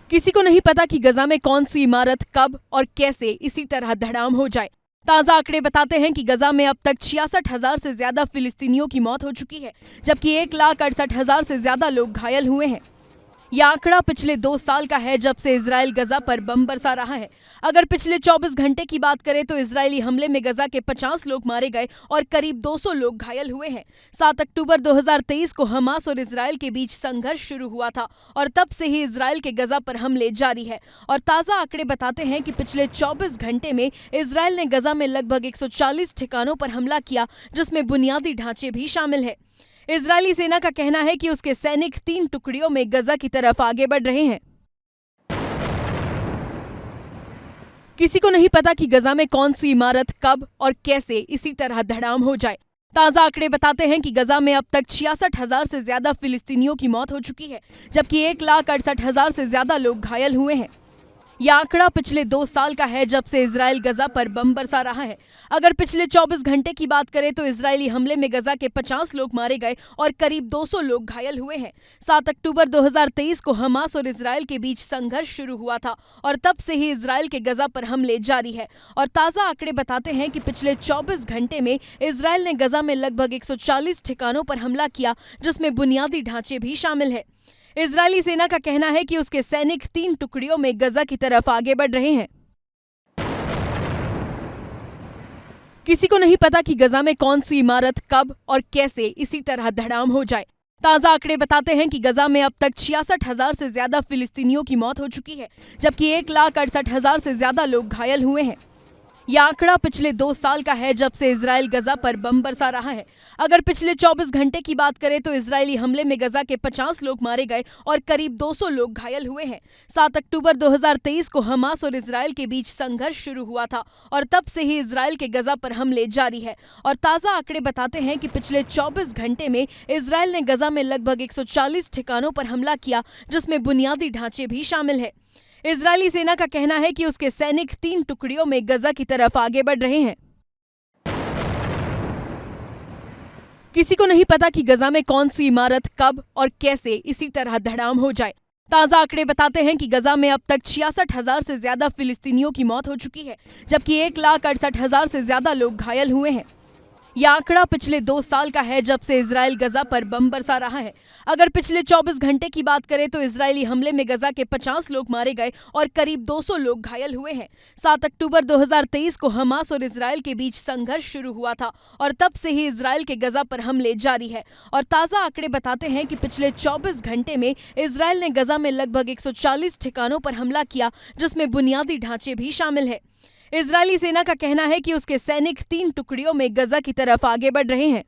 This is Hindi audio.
किसी को नहीं पता कि गजा में कौन सी इमारत कब और कैसे इसी तरह धड़ाम हो जाए। ताजा आंकड़े बताते हैं कि गजा में अब तक 66,000 से ज्यादा फिलिस्तीनियों की मौत हो चुकी है, जबकि 1,68,000 से ज्यादा लोग घायल हुए हैं। यह आंकड़ा पिछले 2 साल का है जब से इजराइल गजा पर बम बरसा रहा है। अगर पिछले 24 घंटे की बात करें तो इजरायली हमले में गजा के 50 लोग मारे गए और करीब 200 लोग घायल हुए हैं। 7 अक्टूबर 2023 को हमास और इजराइल के बीच संघर्ष शुरू हुआ था और तब से ही इजराइल के गजा पर हमले जारी है। और ताजा आंकड़े बताते हैं कि पिछले 24 घंटे में इजराइल ने गजा में लगभग 140 ठिकानों पर हमला किया, जिसमें बुनियादी ढांचे भी शामिल है। इजरायली सेना का कहना है कि उसके सैनिक 3 टुकड़ियों में गजा की तरफ आगे बढ़ रहे हैं। किसी को नहीं पता कि गजा में कौन सी इमारत कब और कैसे इसी तरह धड़ाम हो जाए। ताजा आंकड़े बताते हैं कि गजा में अब तक 66,000 से ज्यादा फिलिस्तीनियों की मौत हो चुकी है, जबकि 1,68,000 से ज्यादा लोग घायल हुए हैं। यह आंकड़ा पिछले 2 साल का है जब से इजराइल गजा पर बम बरसा रहा है। अगर पिछले 24 घंटे की बात करें तो इजरायली हमले में गजा के 50 लोग मारे गए और करीब 200 लोग घायल हुए हैं। 7 अक्टूबर 2023 को हमास और इजराइल के बीच संघर्ष शुरू हुआ था और तब से ही इजराइल के गजा पर हमले जारी है। और ताजा आंकड़े बताते हैं कि पिछले 24 घंटे में इजराइल ने गजा में लगभग 140 ठिकानों पर हमला किया, जिसमें बुनियादी ढांचे भी शामिल है। इजरायली सेना का कहना है कि उसके सैनिक 3 टुकड़ियों में गजा की तरफ आगे बढ़ रहे हैं। किसी को नहीं पता कि गजा में कौन सी इमारत कब और कैसे इसी तरह धड़ाम हो जाए। ताजा आंकड़े बताते हैं कि गजा में अब तक 66,000 से ज्यादा फिलिस्तीनियों की मौत हो चुकी है, जबकि 1,68,000 से ज्यादा लोग घायल हुए हैं। यह आंकड़ा पिछले 2 साल का है जब से इजराइल गजा पर बम बरसा रहा है। अगर पिछले 24 घंटे की बात करें तो इजरायली हमले में गजा के 50 लोग मारे गए और करीब 200 लोग घायल हुए हैं। 7 अक्टूबर 2023 को हमास और इजराइल के बीच संघर्ष शुरू हुआ था और तब से ही इजराइल के गजा पर हमले जारी है। और ताजा आंकड़े बताते हैं कि पिछले 24 घंटे में इजराइल ने गजा में लगभग 140 ठिकानों पर हमला किया, जिसमें बुनियादी ढांचे भी शामिल है। इजरायली सेना का कहना है कि उसके सैनिक 3 टुकड़ियों में गजा की तरफ आगे बढ़ रहे हैं। किसी को नहीं पता कि गजा में कौन सी इमारत कब और कैसे इसी तरह धड़ाम हो जाए। ताजा आंकड़े बताते हैं कि गजा में अब तक 66,000 से ज्यादा फिलिस्तीनियों की मौत हो चुकी है, जबकि 1,68,000 से ज्यादा लोग घायल हुए हैं। यह आंकड़ा पिछले 2 साल का है जब से इजराइल गजा पर बम बरसा रहा है। अगर पिछले 24 घंटे की बात करें तो इजरायली हमले में गजा के 50 लोग मारे गए और करीब 200 लोग घायल हुए हैं। 7 अक्टूबर 2023 को हमास और इजराइल के बीच संघर्ष शुरू हुआ था और तब से ही इजराइल के गजा पर हमले जारी है। और ताजा आंकड़े बताते हैं कि पिछले 24 घंटे में इजराइल ने गजा में लगभग 140 ठिकानों पर हमला किया, जिसमें बुनियादी ढांचे भी शामिल है। इजरायली सेना का कहना है कि उसके सैनिक 3 टुकड़ियों में गजा की तरफ आगे बढ़ रहे हैं।